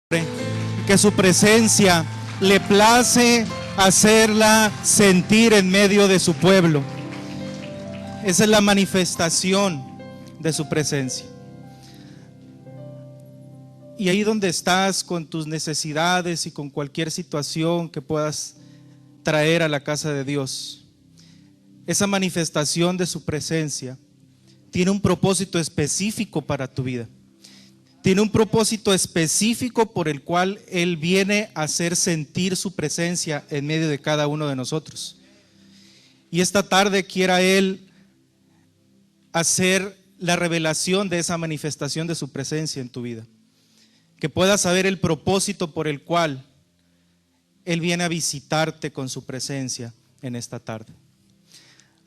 que su presencia le place hacerla sentir en medio de su pueblo. Esa es la manifestación de su presencia. Y ahí donde estás con tus necesidades y con cualquier situación que puedas traer a la casa de Dios, esa manifestación de su presencia tiene un propósito específico para tu vida. Tiene un propósito específico por el cual Él viene a hacer sentir su presencia en medio de cada uno de nosotros. Y esta tarde quiera Él hacer la revelación de esa manifestación de su presencia en tu vida. Que puedas saber el propósito por el cual Él viene a visitarte con su presencia en esta tarde.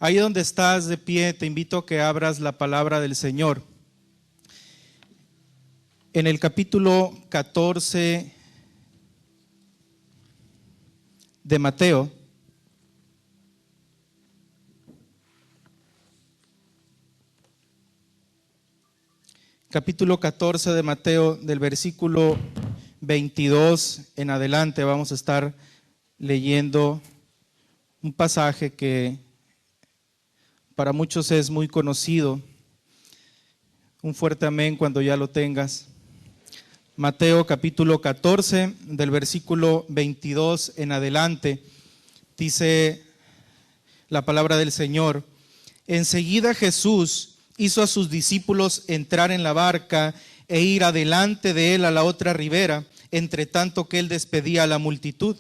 Ahí donde estás de pie, te invito a que abras la palabra del Señor. En el capítulo 14 de Mateo, capítulo 14 de Mateo, del versículo 22 en adelante, vamos a estar leyendo un pasaje que para muchos es muy conocido. Un fuerte amén cuando ya lo tengas. Mateo capítulo 14, del versículo 22 en adelante, dice la palabra del Señor: enseguida Jesús hizo a sus discípulos entrar en la barca e ir adelante de él a la otra ribera, entre tanto que él despedía a la multitud.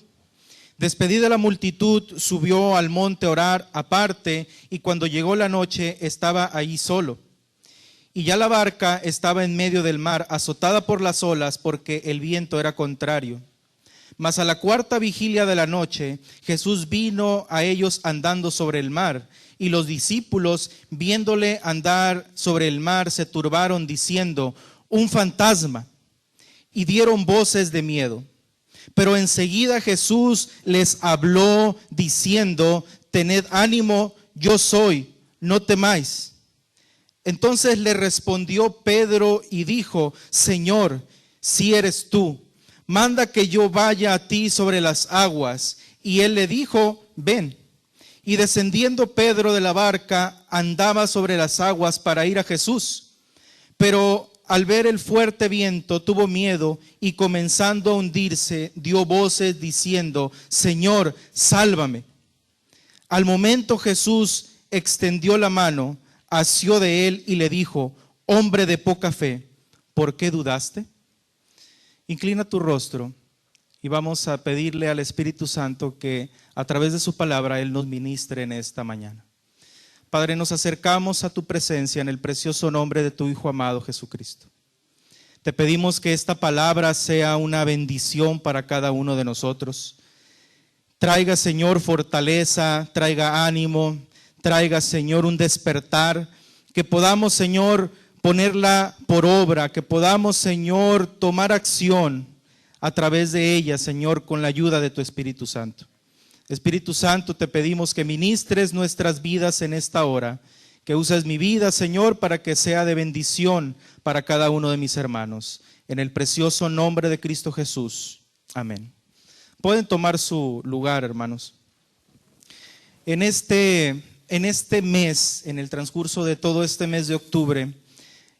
Despedida la multitud, subió al monte a orar aparte, y cuando llegó la noche estaba allí solo. Y ya la barca estaba en medio del mar, azotada por las olas, porque el viento era contrario. Mas a la cuarta vigilia de la noche, Jesús vino a ellos andando sobre el mar, y los discípulos, viéndole andar sobre el mar, se turbaron, diciendo: un fantasma, y dieron voces de miedo. Pero enseguida Jesús les habló, diciendo: tened ánimo, yo soy, no temáis. Entonces le respondió Pedro y dijo: Señor, si eres tú, manda que yo vaya a ti sobre las aguas. Y él le dijo: ven. Y descendiendo Pedro de la barca, andaba sobre las aguas para ir a Jesús. Pero al ver el fuerte viento tuvo miedo, y comenzando a hundirse, dio voces diciendo: Señor, sálvame. Al momento Jesús extendió la mano, asió de él y le dijo: hombre de poca fe, ¿por qué dudaste? Inclina tu rostro y vamos a pedirle al Espíritu Santo que a través de su palabra Él nos ministre en esta mañana. Padre, nos acercamos a tu presencia en el precioso nombre de tu Hijo amado Jesucristo. Te pedimos que esta palabra sea una bendición para cada uno de nosotros. Traiga, Señor, fortaleza, traiga ánimo, traiga, Señor, un despertar, que podamos, Señor, ponerla por obra, que podamos, Señor, tomar acción a través de ella, Señor, con la ayuda de tu Espíritu Santo. Espíritu Santo, te pedimos que ministres nuestras vidas en esta hora, que uses mi vida, Señor, para que sea de bendición para cada uno de mis hermanos. En el precioso nombre de Cristo Jesús. Amén. Pueden tomar su lugar, hermanos. En este mes, en el transcurso de todo este mes de octubre,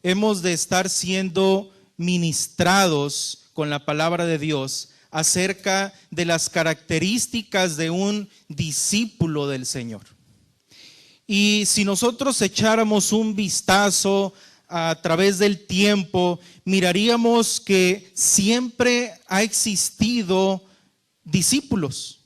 hemos de estar siendo ministrados con la palabra de Dios acerca de las características de un discípulo del Señor. Y si nosotros echáramos un vistazo a través del tiempo, miraríamos que siempre ha existido discípulos.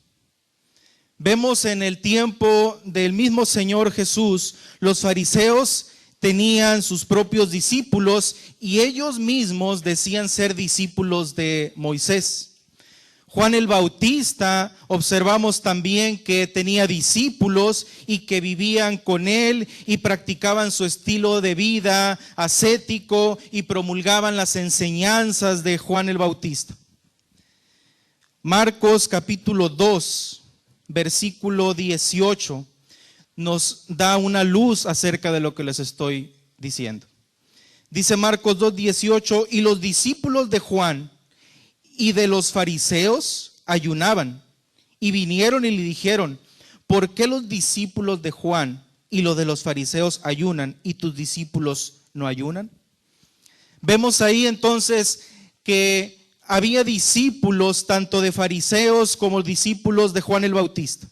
Vemos en el tiempo del mismo Señor Jesús, los fariseos tenían sus propios discípulos y ellos mismos decían ser discípulos de Moisés. Juan el Bautista, observamos también que tenía discípulos y que vivían con él y practicaban su estilo de vida ascético y promulgaban las enseñanzas de Juan el Bautista. Marcos capítulo 2, versículo 18, nos da una luz acerca de lo que les estoy diciendo. Dice Marcos 2:18: y los discípulos de Juan y de los fariseos ayunaban. Y vinieron y le dijeron: ¿por qué los discípulos de Juan y los de los fariseos ayunan y tus discípulos no ayunan? Vemos ahí entonces que había discípulos tanto de fariseos como discípulos de Juan el Bautista.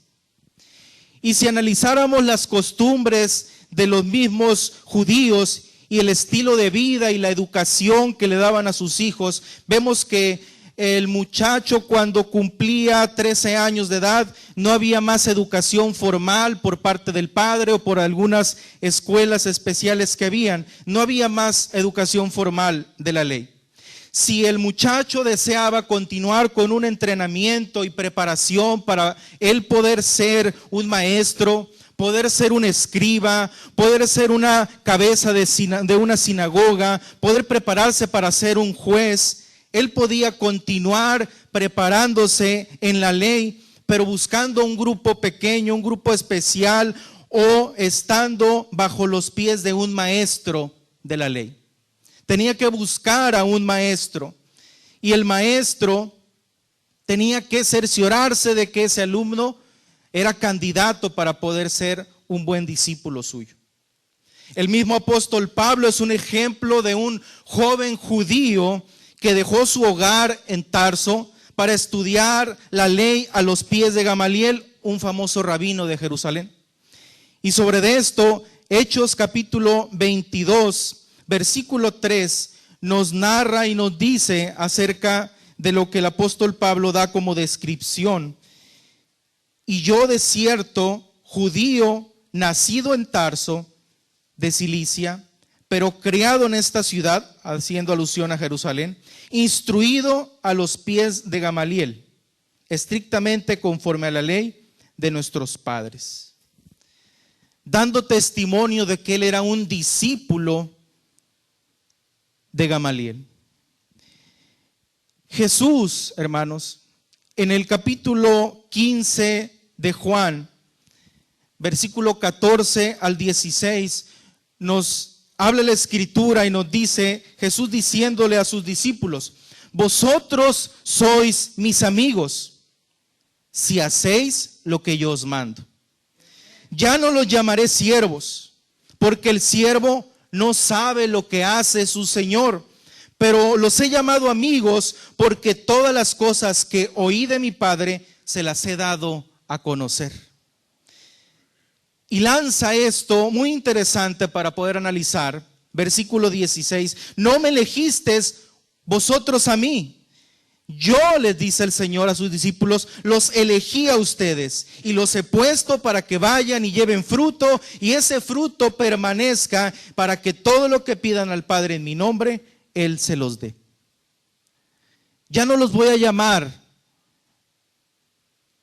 Y si analizáramos las costumbres de los mismos judíos y el estilo de vida y la educación que le daban a sus hijos, vemos que el muchacho, cuando cumplía 13 años de edad, no había más educación formal por parte del padre o por algunas escuelas especiales que habían. No había más educación formal de la ley. Si el muchacho deseaba continuar con un entrenamiento y preparación para él poder ser un maestro, poder ser un escriba, poder ser una cabeza de una sinagoga, poder prepararse para ser un juez, él podía continuar preparándose en la ley, pero buscando un grupo pequeño, un grupo especial, o estando bajo los pies de un maestro de la ley. Tenía que buscar a un maestro, y el maestro tenía que cerciorarse de que ese alumno era candidato para poder ser un buen discípulo suyo. El mismo apóstol Pablo es un ejemplo de un joven judío que dejó su hogar en Tarso para estudiar la ley a los pies de Gamaliel, un famoso rabino de Jerusalén. Y sobre esto, Hechos capítulo 22, versículo 3, nos narra y nos dice acerca de lo que el apóstol Pablo da como descripción. Y yo, de cierto, judío, nacido en Tarso, de Cilicia, pero criado en esta ciudad, haciendo alusión a Jerusalén, instruido a los pies de Gamaliel, estrictamente conforme a la ley de nuestros padres, dando testimonio de que él era un discípulo de Gamaliel. Jesús, hermanos, en el capítulo 15 de Juan, versículo 14 al 16, nos habla la escritura y nos dice, Jesús diciéndole a sus discípulos: vosotros sois mis amigos si hacéis lo que yo os mando. Ya no los llamaré siervos, porque el siervo no sabe lo que hace su Señor, pero los he llamado amigos porque todas las cosas que oí de mi Padre se las he dado a conocer. Y lanza esto muy interesante para poder analizar. Versículo 16: no me elegisteis vosotros a mí. Yo, les dice el Señor a sus discípulos, los elegí a ustedes y los he puesto para que vayan y lleven fruto, y ese fruto permanezca, para que todo lo que pidan al Padre en mi nombre, Él se los dé. Ya no los voy a llamar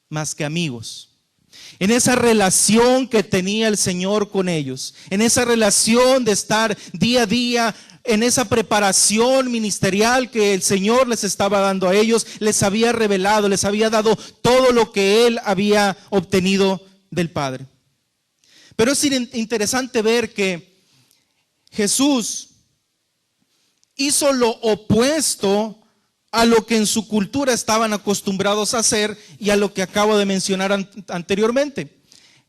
más que amigos. En esa relación que tenía el Señor con ellos, en esa relación de estar día a día, en esa preparación ministerial que el Señor les estaba dando a ellos, les había revelado, les había dado todo lo que Él había obtenido del Padre. Pero es interesante ver que Jesús hizo lo opuesto a lo que en su cultura estaban acostumbrados a hacer y a lo que acabo de mencionar anteriormente.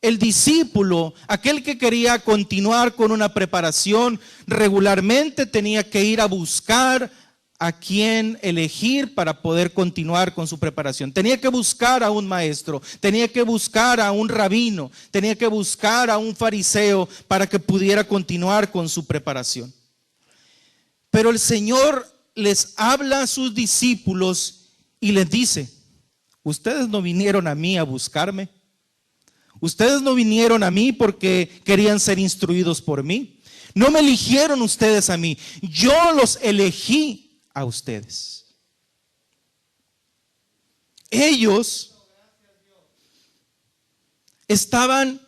El discípulo, aquel que quería continuar con una preparación, regularmente tenía que ir a buscar a quién elegir para poder continuar con su preparación. Tenía que buscar a un maestro, tenía que buscar a un rabino, tenía que buscar a un fariseo para que pudiera continuar con su preparación. Pero el Señor les habla a sus discípulos y les dice: ustedes no vinieron a mí a buscarme. Ustedes no vinieron a mí porque querían ser instruidos por mí. No me eligieron ustedes a mí. Yo los elegí a ustedes. Ellos estaban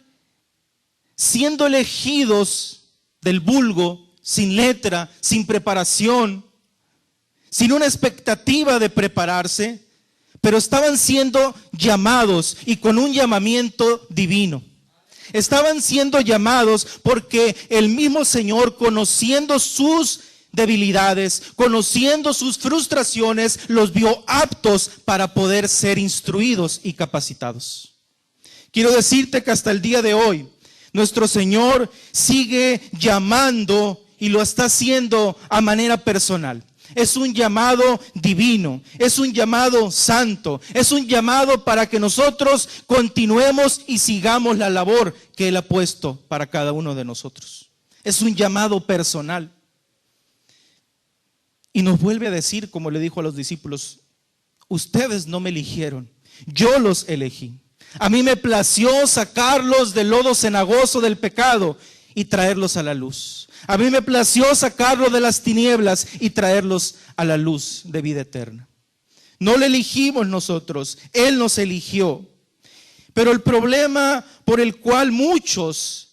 siendo elegidos del vulgo, sin letra, sin preparación, sin una expectativa de prepararse, pero estaban siendo llamados y con un llamamiento divino. Estaban siendo llamados porque el mismo Señor, conociendo sus debilidades, conociendo sus frustraciones, los vio aptos para poder ser instruidos y capacitados. Quiero decirte que hasta el día de hoy, nuestro Señor sigue llamando y lo está haciendo a manera personal. Es un llamado divino, es un llamado santo, es un llamado para que nosotros continuemos y sigamos la labor que Él ha puesto para cada uno de nosotros. Es un llamado personal. Y nos vuelve a decir, como le dijo a los discípulos, ustedes no me eligieron, yo los elegí. A mí me plació sacarlos del lodo cenagoso del pecado y traerlos a la luz. A mí me plació sacarlos de las tinieblas y traerlos a la luz de vida eterna. No le elegimos nosotros, Él nos eligió. Pero el problema por el cual muchos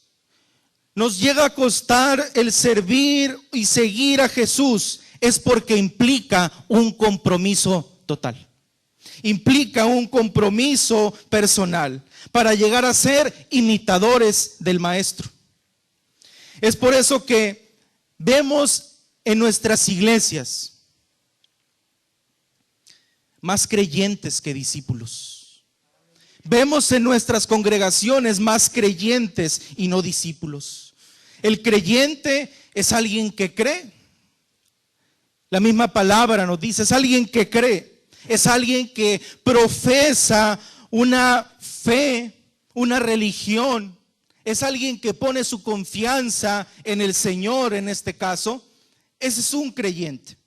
nos llega a costar el servir y seguir a Jesús es porque implica un compromiso total. Implica un compromiso personal para llegar a ser imitadores del Maestro. Es por eso que vemos en nuestras iglesias más creyentes que discípulos. Vemos en nuestras congregaciones más creyentes y no discípulos. El creyente es alguien que cree. La misma palabra nos dice, es alguien que cree. Es alguien que profesa una fe, una religión. Es alguien que pone su confianza en el Señor en este caso. Ese es un creyente.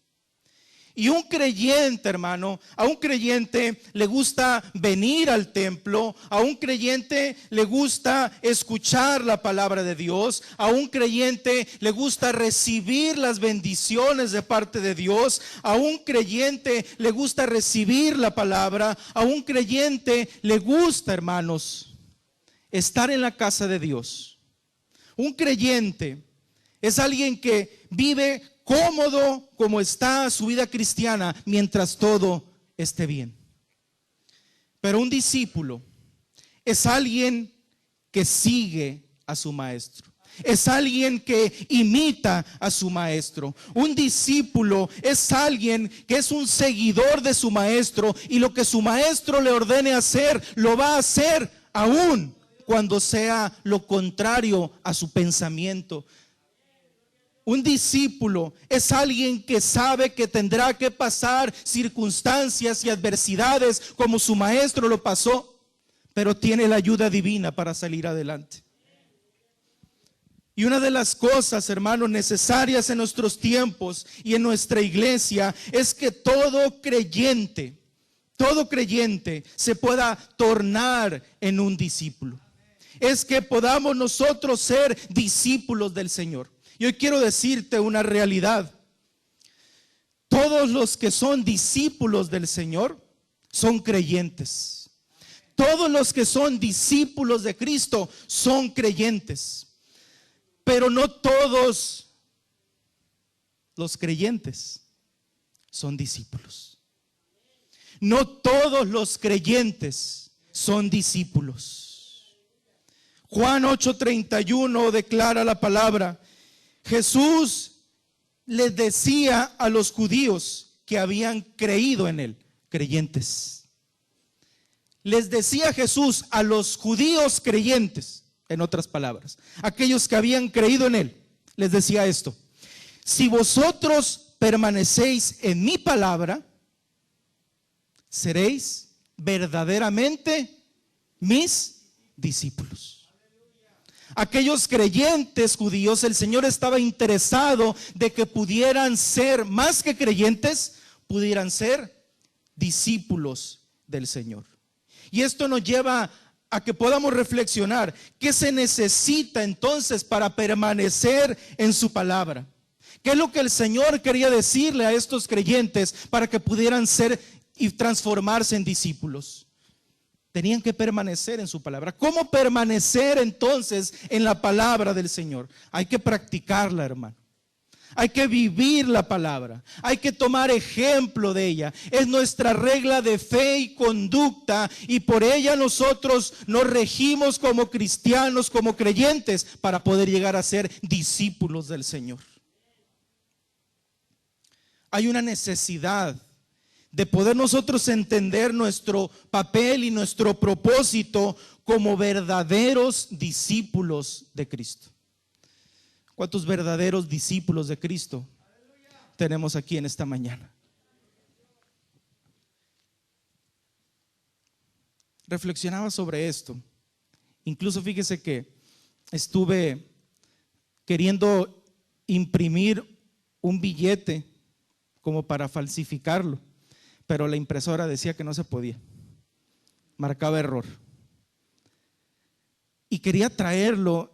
Y un creyente, hermano, a un creyente le gusta venir al templo, a un creyente le gusta escuchar la palabra de Dios, a un creyente le gusta recibir las bendiciones de parte de Dios, a un creyente le gusta recibir la palabra, a un creyente le gusta, hermanos, estar en la casa de Dios. Un creyente es alguien que vive cómodo como está su vida cristiana mientras todo esté bien. Pero un discípulo es alguien que sigue a su maestro. Es alguien que imita a su maestro. Un discípulo es alguien que es un seguidor de su maestro y lo que su maestro le ordene hacer, lo va a hacer aún cuando sea lo contrario a su pensamiento. Un discípulo es alguien que sabe que tendrá que pasar circunstancias y adversidades como su maestro lo pasó, pero tiene la ayuda divina para salir adelante. Y una de las cosas, hermanos, necesarias en nuestros tiempos y en nuestra iglesia es que todo creyente se pueda tornar en un discípulo. Es que podamos nosotros ser discípulos del Señor. Y hoy quiero decirte una realidad. Todos los que son discípulos del Señor son creyentes. Todos los que son discípulos de Cristo son creyentes. Pero no todos los creyentes son discípulos. No todos los creyentes son discípulos. Juan 8:31 declara la palabra. Jesús les decía a los judíos que habían creído en Él, creyentes. Les decía Jesús a los judíos creyentes, en otras palabras, aquellos que habían creído en Él, les decía esto: si vosotros permanecéis en mi palabra, seréis verdaderamente mis discípulos. Aquellos creyentes judíos, el Señor estaba interesado de que pudieran ser, más que creyentes, pudieran ser discípulos del Señor. Y esto nos lleva a que podamos reflexionar, ¿qué se necesita entonces para permanecer en su palabra? ¿Qué es lo que el Señor quería decirle a estos creyentes para que pudieran ser y transformarse en discípulos? Tenían que permanecer en su palabra. ¿Cómo permanecer entonces en la palabra del Señor? Hay que practicarla, hermano. Hay que vivir la palabra. Hay que tomar ejemplo de ella. Es nuestra regla de fe y conducta, y por ella nosotros nos regimos como cristianos, como creyentes, para poder llegar a ser discípulos del Señor. hay una necesidad de poder nosotros entender nuestro papel y nuestro propósito como verdaderos discípulos de Cristo. ¿Cuántos verdaderos discípulos de Cristo tenemos aquí en esta mañana? Reflexionaba sobre esto. Incluso fíjese que estuve queriendo imprimir un billete como para falsificarlo, pero la impresora decía que no se podía, marcaba error. Y quería traerlo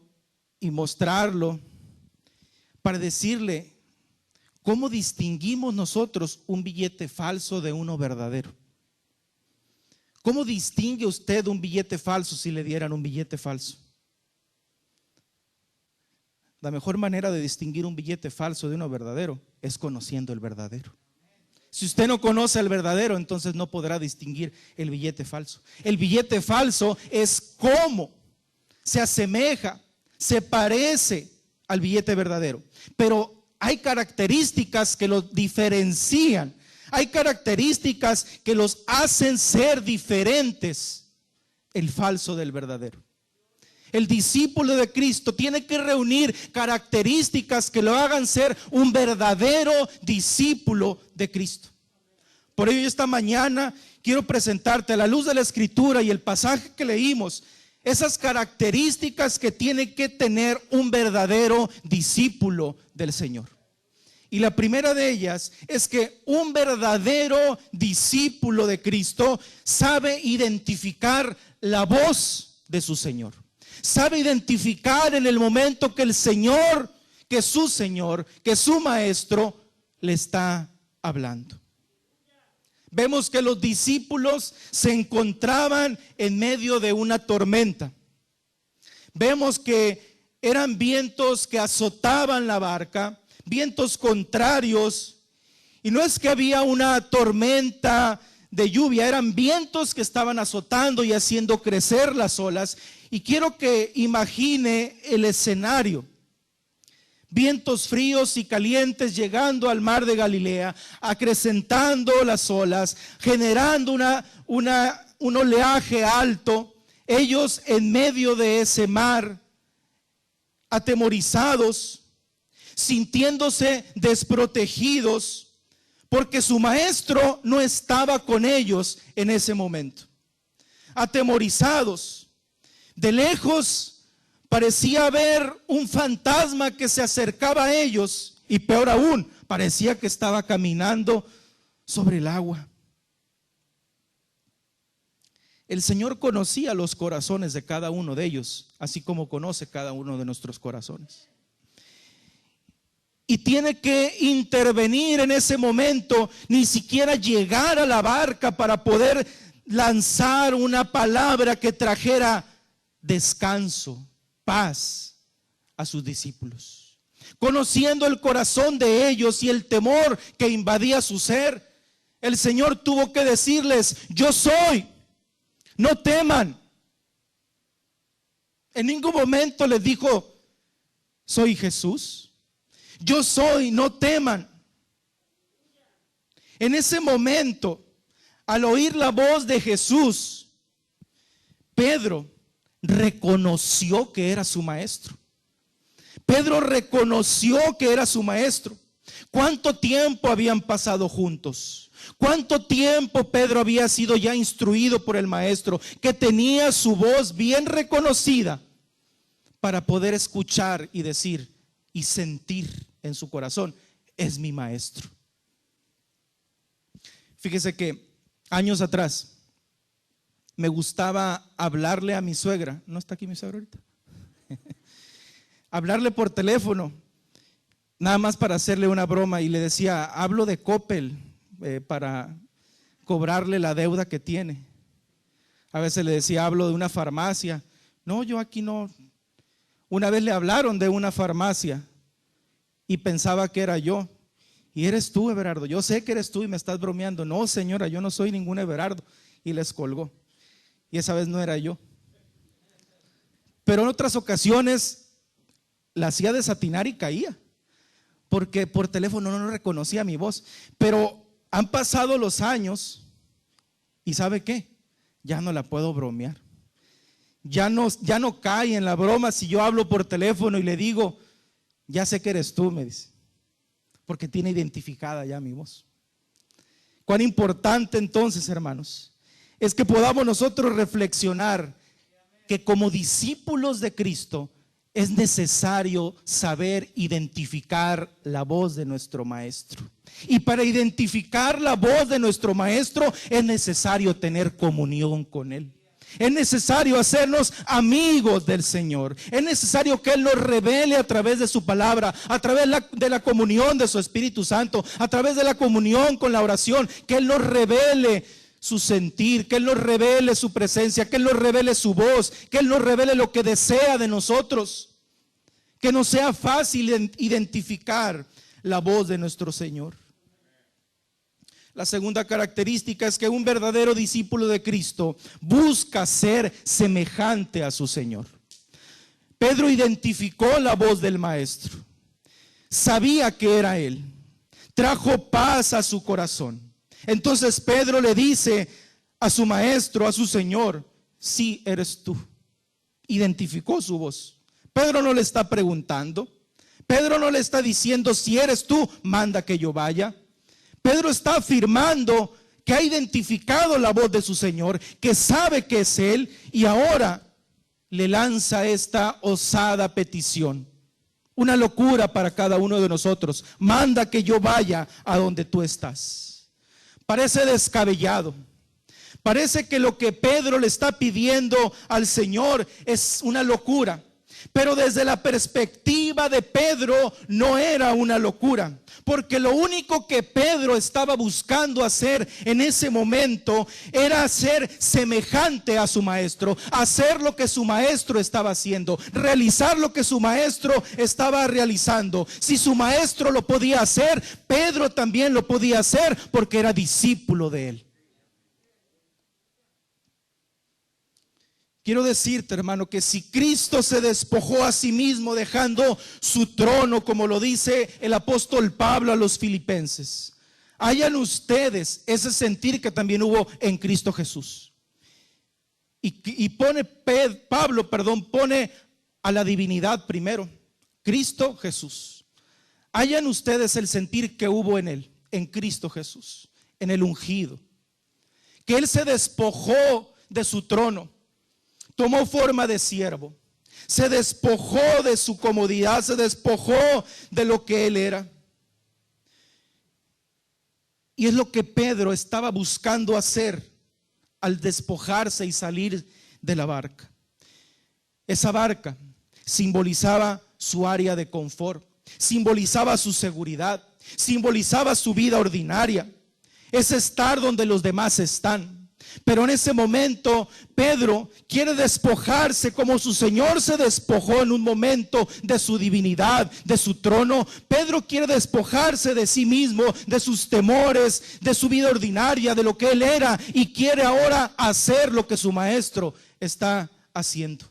y mostrarlo para decirle cómo distinguimos nosotros un billete falso de uno verdadero. ¿Cómo distingue usted un billete falso si le dieran un billete falso? La mejor manera de distinguir un billete falso de uno verdadero es conociendo el verdadero. Si usted no conoce el verdadero, entonces no podrá distinguir el billete falso. El billete falso es cómo se asemeja, se parece al billete verdadero, pero hay características que lo diferencian. Hay características que los hacen ser diferentes, el falso del verdadero. El discípulo de Cristo tiene que reunir características que lo hagan ser un verdadero discípulo de Cristo. Por ello esta mañana quiero presentarte a la luz de la Escritura y el pasaje que leímos, esas características que tiene que tener un verdadero discípulo del Señor. Y la primera de ellas es que un verdadero discípulo de Cristo sabe identificar la voz de su Señor. Sabe identificar en el momento que el Señor, que su Maestro le está hablando. Vemos que los discípulos se encontraban en medio de una tormenta. Vemos que eran vientos que azotaban la barca, vientos contrarios, y no es que había una tormenta de lluvia, eran vientos que estaban azotando y haciendo crecer las olas. Y quiero que imagine el escenario: vientos fríos y calientes llegando al mar de Galilea, acrecentando las olas, generando un oleaje alto. Ellos en medio de ese mar, atemorizados, sintiéndose desprotegidos, porque su maestro no estaba con ellos en ese momento. Atemorizados, de lejos parecía haber un fantasma que se acercaba a ellos, y peor aún, parecía que estaba caminando sobre el agua. El Señor conocía los corazones de cada uno de ellos, así como conoce cada uno de nuestros corazones. Y tiene que intervenir en ese momento, ni siquiera llegar a la barca para poder lanzar una palabra que trajera descanso, paz a sus discípulos. Conociendo el corazón de ellos y el temor que invadía su ser, el Señor tuvo que decirles: yo soy, no teman. En ningún momento les dijo: soy Jesús. Yo soy, no teman. En ese momento, al oír la voz de Jesús, Pedro reconoció que era su maestro. Pedro reconoció que era su maestro. ¿Cuánto tiempo habían pasado juntos? ¿Cuánto tiempo Pedro había sido ya instruido por el maestro, que tenía su voz bien reconocida para poder escuchar y decir y sentir en su corazón: es mi maestro? Fíjese que años atrás me gustaba hablarle a mi suegra. ¿No está aquí mi suegra ahorita? Hablarle por teléfono, nada más para hacerle una broma, y le decía: hablo de Coppel para cobrarle la deuda que tiene. A veces le decía: hablo de una farmacia. No, yo aquí no. Una vez le hablaron de una farmacia y pensaba que era yo. Y eres tú, Everardo. Yo sé que eres tú y me estás bromeando. No, señora, yo no soy ningún Everardo. Y les colgó. Y esa vez no era yo. Pero en otras ocasiones la hacía desatinar y caía. porque por teléfono no reconocía mi voz. Pero han pasado los años y ¿sabe qué? Ya no la puedo bromear. Ya no cae en la broma si yo hablo por teléfono y le digo, ya sé que eres tú, me dice, porque tiene identificada ya mi voz. Cuán importante entonces, hermanos, es que podamos nosotros reflexionar que como discípulos de Cristo es necesario saber identificar la voz de nuestro Maestro. Y para identificar la voz de nuestro Maestro es necesario tener comunión con Él. Es necesario hacernos amigos del Señor. Es necesario que Él nos revele a través de su palabra, a través de la comunión de su Espíritu Santo, a través de la comunión con la oración, que Él nos revele su sentir, que Él nos revele su presencia, que Él nos revele su voz, que Él nos revele lo que desea de nosotros. Que nos sea fácil identificar la voz de nuestro Señor. La segunda característica es que un verdadero discípulo de Cristo busca ser semejante a su Señor. Pedro identificó la voz del Maestro, sabía que era Él, trajo paz a su corazón. Entonces Pedro le dice a su Maestro, a su Señor, sí eres tú. Identificó su voz. Pedro no le está preguntando, Pedro no le está diciendo, si eres tú, manda que yo vaya. Pedro está afirmando que ha identificado la voz de su Señor, que sabe que es Él, y ahora le lanza esta osada petición. Una locura para cada uno de nosotros. Manda que yo vaya a donde tú estás. Parece descabellado. Parece que lo que Pedro le está pidiendo al Señor es una locura. Pero desde la perspectiva de Pedro no era una locura, porque lo único que Pedro estaba buscando hacer en ese momento era ser semejante a su maestro, hacer lo que su maestro estaba haciendo, realizar lo que su maestro estaba realizando. Si su maestro lo podía hacer, Pedro también lo podía hacer, porque era discípulo de él. Quiero decirte, hermano, que si Cristo se despojó a sí mismo dejando su trono, como lo dice el apóstol Pablo a los filipenses, hayan ustedes ese sentir que también hubo en Cristo Jesús. Y Pablo pone a la divinidad primero, Cristo Jesús. Hayan ustedes el sentir que hubo en él, en Cristo Jesús, en el ungido, que él se despojó de su trono. Tomó forma de siervo, se despojó de su comodidad, se despojó de lo que él era. Y es lo que Pedro estaba buscando hacer al despojarse y salir de la barca. Esa barca simbolizaba su área de confort, simbolizaba su seguridad, simbolizaba su vida ordinaria. Es estar donde los demás están. Pero en ese momento Pedro quiere despojarse como su Señor se despojó en un momento de su divinidad, de su trono. Pedro quiere despojarse de sí mismo, de sus temores, de su vida ordinaria, de lo que él era, y quiere ahora hacer lo que su maestro está haciendo.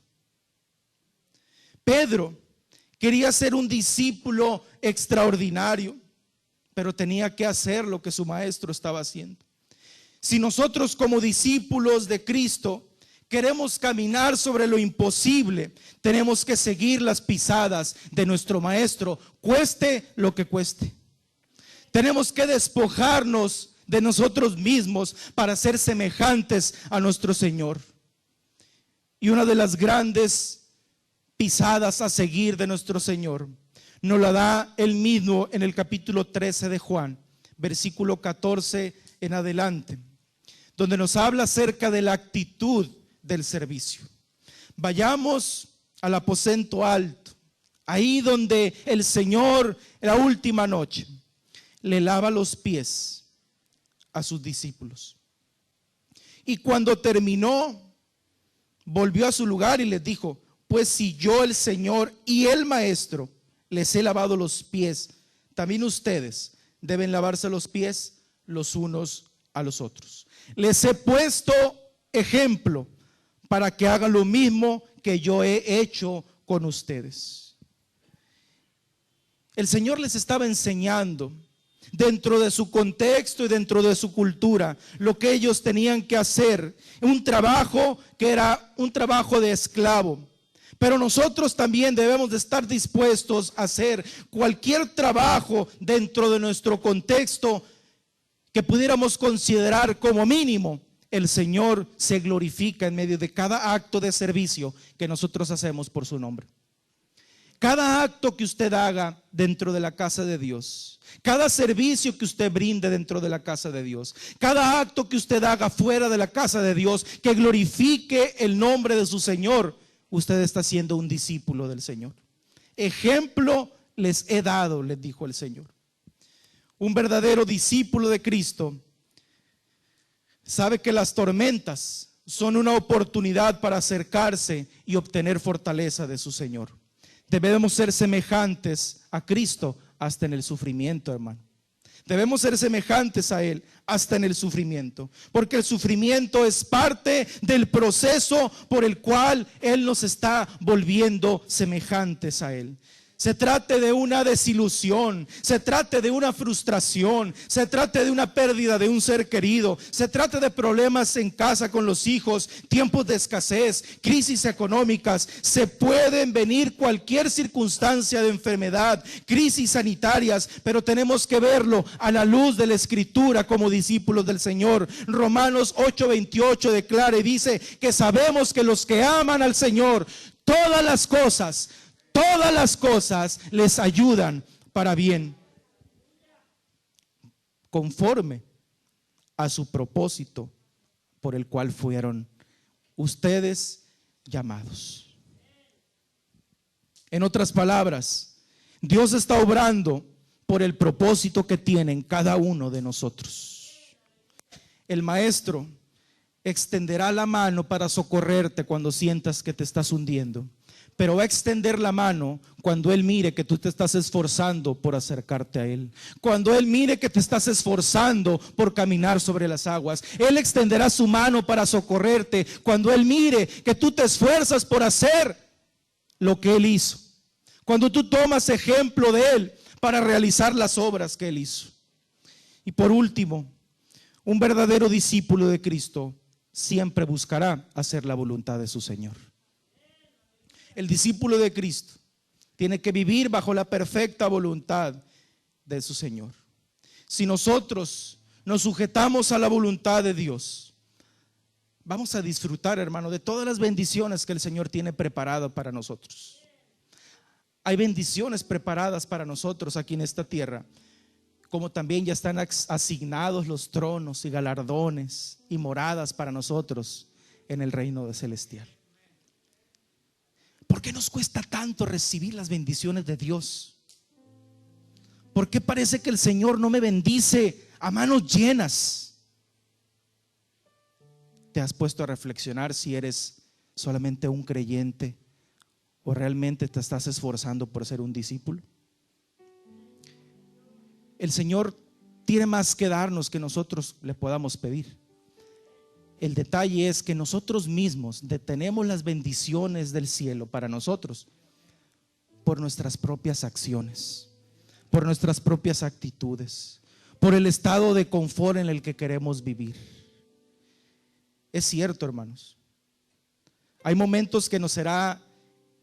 Pedro quería ser un discípulo extraordinario, pero tenía que hacer lo que su maestro estaba haciendo. Si nosotros como discípulos de Cristo queremos caminar sobre lo imposible, tenemos que seguir las pisadas de nuestro Maestro, cueste lo que cueste. Tenemos que despojarnos de nosotros mismos para ser semejantes a nuestro Señor. Y una de las grandes pisadas a seguir de nuestro Señor nos la da Él mismo en el capítulo 13 de Juan, versículo 14 en adelante, donde nos habla acerca de la actitud del servicio. Vayamos al aposento alto, ahí donde el Señor, la última noche, le lava los pies a sus discípulos. Y cuando terminó, volvió a su lugar y les dijo: pues si yo, el Señor y el Maestro, les he lavado los pies, también ustedes deben lavarse los pies los unos a los otros. Les he puesto ejemplo para que hagan lo mismo que yo he hecho con ustedes. el Señor les estaba enseñando dentro de su contexto y dentro de su cultura lo que ellos tenían que hacer, un trabajo que era un trabajo de esclavo. Pero nosotros también debemos de estar dispuestos a hacer cualquier trabajo dentro de nuestro contexto que pudiéramos considerar como mínimo. El Señor se glorifica en medio de cada acto de servicio que nosotros hacemos por su nombre. Cada acto que usted haga dentro de la casa de Dios, cada servicio que usted brinde dentro de la casa de Dios, cada acto que usted haga fuera de la casa de Dios que glorifique el nombre de su Señor, usted está siendo un discípulo del Señor. Ejemplo les he dado, les dijo el Señor. Un verdadero discípulo de Cristo sabe que las tormentas son una oportunidad para acercarse y obtener fortaleza de su Señor. Debemos ser semejantes a Cristo hasta en el sufrimiento, hermano. Debemos ser semejantes a Él hasta en el sufrimiento, porque el sufrimiento es parte del proceso por el cual Él nos está volviendo semejantes a Él. Se trate de una desilusión, se trate de una frustración, se trate de una pérdida de un ser querido, se trate de problemas en casa con los hijos, tiempos de escasez, crisis económicas. Se pueden venir cualquier circunstancia de enfermedad, crisis sanitarias, pero tenemos que verlo a la luz de la Escritura como discípulos del Señor. Romanos 8:28 declara y dice que sabemos que los que aman al Señor, todas las cosas les ayudan para bien, conforme a su propósito por el cual fueron ustedes llamados. En otras palabras, Dios está obrando por el propósito que tiene en cada uno de nosotros. El maestro extenderá la mano para socorrerte cuando sientas que te estás hundiendo, pero va a extender la mano cuando Él mire que tú te estás esforzando por acercarte a Él. Cuando Él mire que te estás esforzando por caminar sobre las aguas. Él extenderá su mano para socorrerte cuando Él mire que tú te esfuerzas por hacer lo que Él hizo. Cuando tú tomas ejemplo de Él para realizar las obras que Él hizo. Y por último, un verdadero discípulo de Cristo siempre buscará hacer la voluntad de su Señor. El discípulo de Cristo tiene que vivir bajo la perfecta voluntad de su Señor. Si nosotros nos sujetamos a la voluntad de Dios, vamos a disfrutar, hermano, de todas las bendiciones que el Señor tiene preparado para nosotros. Hay bendiciones preparadas para nosotros aquí en esta tierra, como también ya están asignados los tronos y galardones y moradas para nosotros en el reino celestial. ¿Por qué nos cuesta tanto recibir las bendiciones de Dios? ¿Por qué parece que el Señor no me bendice a manos llenas? ¿Te has puesto a reflexionar si eres solamente un creyente o realmente te estás esforzando por ser un discípulo? El Señor tiene más que darnos que nosotros le podamos pedir. El detalle es que nosotros mismos detenemos las bendiciones del cielo para nosotros por nuestras propias acciones, por nuestras propias actitudes, por el estado de confort en el que queremos vivir. Es cierto, hermanos, hay momentos que nos será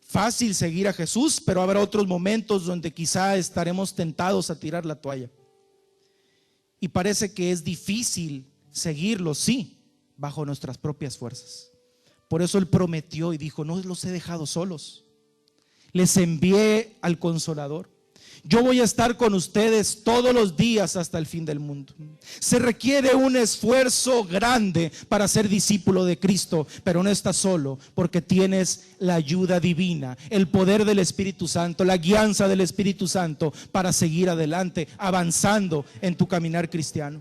fácil seguir a Jesús, pero habrá otros momentos donde quizá estaremos tentados a tirar la toalla. Y parece que es difícil seguirlo, sí, bajo nuestras propias fuerzas. Por eso Él prometió y dijo: no los he dejado solos, les envié al Consolador. Yo voy a estar con ustedes todos los días hasta el fin del mundo. Se requiere un esfuerzo grande para ser discípulo de Cristo, pero no estás solo, porque tienes la ayuda divina, el poder del Espíritu Santo, la guianza del Espíritu Santo para seguir adelante, avanzando en tu caminar cristiano.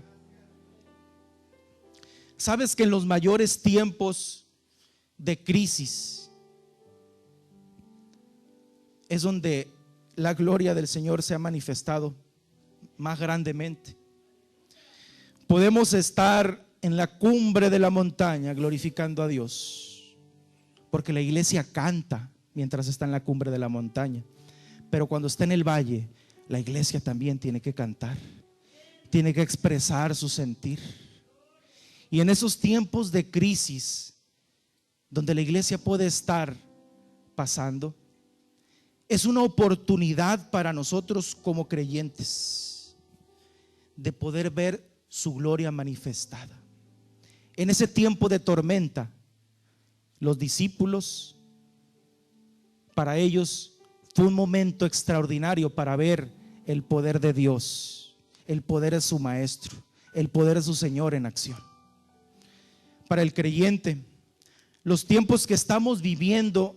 ¿Sabes que en los mayores tiempos de crisis es donde la gloria del Señor se ha manifestado más grandemente? Podemos estar en la cumbre de la montaña glorificando a Dios, porque la iglesia canta mientras está en la cumbre de la montaña, pero cuando está en el valle, la iglesia también tiene que cantar, tiene que expresar su sentir. Y en esos tiempos de crisis donde la iglesia puede estar pasando, es una oportunidad para nosotros como creyentes de poder ver su gloria manifestada. En ese tiempo de tormenta, los discípulos, para ellos fue un momento extraordinario para ver el poder de Dios, el poder de su Maestro, el poder de su Señor en acción. Para el creyente, los tiempos que estamos viviendo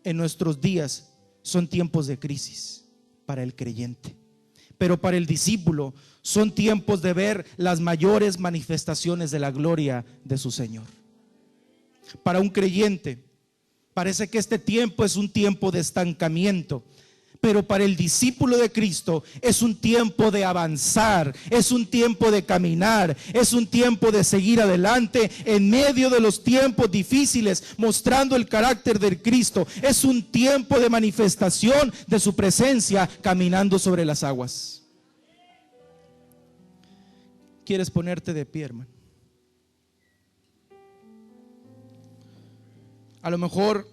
en nuestros días son tiempos de crisis para el creyente, pero para el discípulo son tiempos de ver las mayores manifestaciones de la gloria de su Señor. Para un creyente parece que este tiempo es un tiempo de estancamiento, pero para el discípulo de Cristo es un tiempo de avanzar, es un tiempo de caminar, es un tiempo de seguir adelante en medio de los tiempos difíciles, mostrando el carácter del Cristo. Es un tiempo de manifestación de su presencia caminando sobre las aguas. ¿Quieres ponerte de pie, hermano? A lo mejor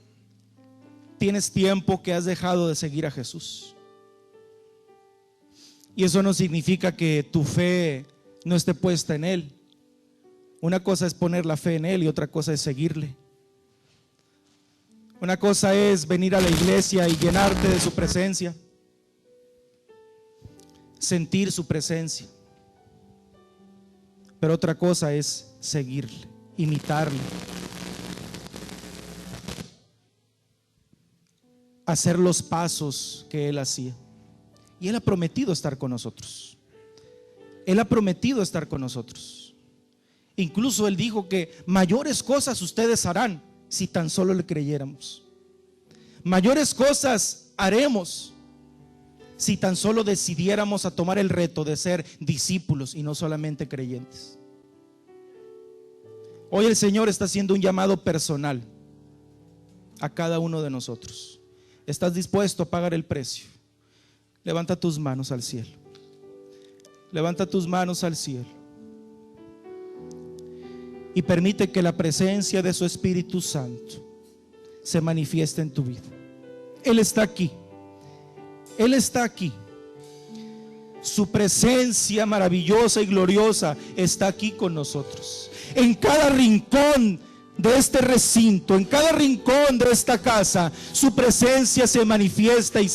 tienes tiempo que has dejado de seguir a Jesús, y eso no significa que tu fe no esté puesta en Él. Una cosa es poner la fe en Él y otra cosa es seguirle. Una cosa es venir a la iglesia y llenarte de su presencia, sentir su presencia, pero otra cosa es seguirle, imitarle, hacer los pasos que Él hacía. Y Él ha prometido estar con nosotros. Él ha prometido estar con nosotros. Incluso Él dijo que mayores cosas ustedes harán si tan solo le creyéramos. Mayores cosas haremos si tan solo decidiéramos a tomar el reto de ser discípulos y no solamente creyentes. Hoy el Señor está haciendo un llamado personal a cada uno de nosotros. ¿Estás dispuesto a pagar el precio? Levanta tus manos al cielo. Levanta tus manos al cielo y permite que la presencia de su Espíritu Santo se manifieste en tu vida. Él está aquí. Él está aquí. Su presencia maravillosa y gloriosa está aquí con nosotros. En cada rincón de este recinto, en cada rincón de esta casa, su presencia se manifiesta y